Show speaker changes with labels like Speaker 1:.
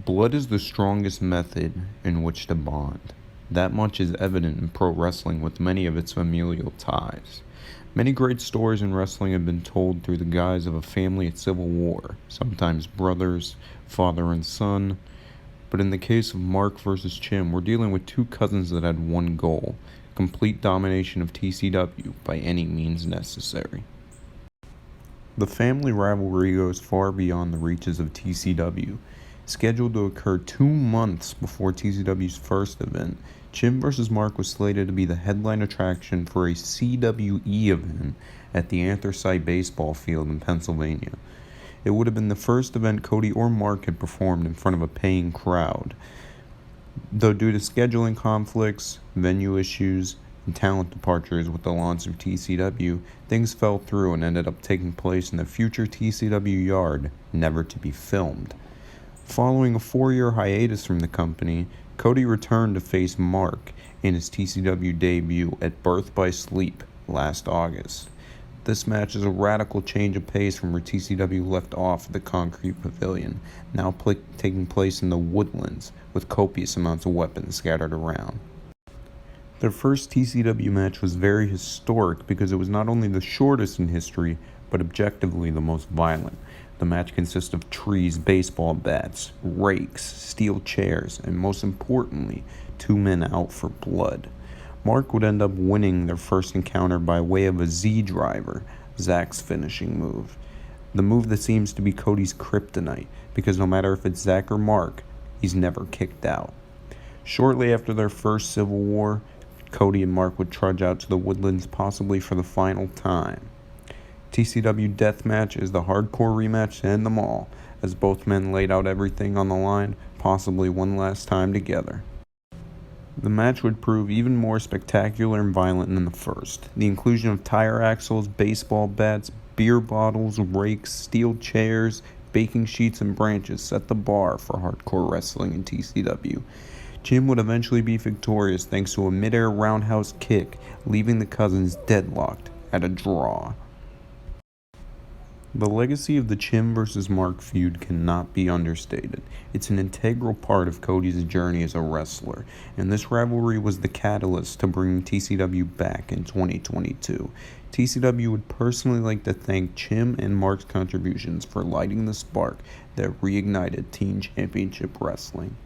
Speaker 1: Blood is the strongest method in which to bond. That much is evident in pro wrestling with many of its familial ties. Many great stories in wrestling have been told through the guise of a family at civil war, sometimes brothers, father and son. But in the case of Mark versus Chim, we're dealing with two cousins that had one goal: complete domination of TCW by any means necessary. The family rivalry goes far beyond the reaches of TCW. Scheduled to occur 2 months before TCW's first event, Chim vs. Mark was slated to be the headline attraction for a CWE event at the Anthracite Baseball Field in Pennsylvania. It would have been the first event Cody or Mark had performed in front of a paying crowd. Though due to scheduling conflicts, venue issues, and talent departures with the launch of TCW, things fell through and ended up taking place in the future TCW yard, never to be filmed. Following a 4-year hiatus from the company, Cody returned to face Mark in his TCW debut at Birth by Sleep last August. This match is a radical change of pace from where TCW left off at the Concrete Pavilion, now taking place in the Woodlands, with copious amounts of weapons scattered around. Their first TCW match was very historic because it was not only the shortest in history, but objectively the most violent. The match consists of trees, baseball bats, rakes, steel chairs, and most importantly, 2 men out for blood. Mark would end up winning their first encounter by way of a Z-driver, Zach's finishing move. The move that seems to be Cody's kryptonite, because no matter if it's Zach or Mark, he's never kicked out. Shortly after their first civil war, Cody and Mark would trudge out to the Woodlands possibly for the final time. TCW Deathmatch is the hardcore rematch to end them all, as both men laid out everything on the line, possibly one last time together. The match would prove even more spectacular and violent than the first. The inclusion of tire axles, baseball bats, beer bottles, rakes, steel chairs, baking sheets, and branches set the bar for hardcore wrestling in TCW. Chim would eventually be victorious thanks to a mid-air roundhouse kick, leaving the cousins deadlocked at a draw. The legacy of the Chim vs. Mark feud cannot be understated. It's an integral part of Cody's journey as a wrestler, and this rivalry was the catalyst to bring TCW back in 2022. TCW would personally like to thank Chim and Mark's contributions for lighting the spark that reignited Teen Championship Wrestling.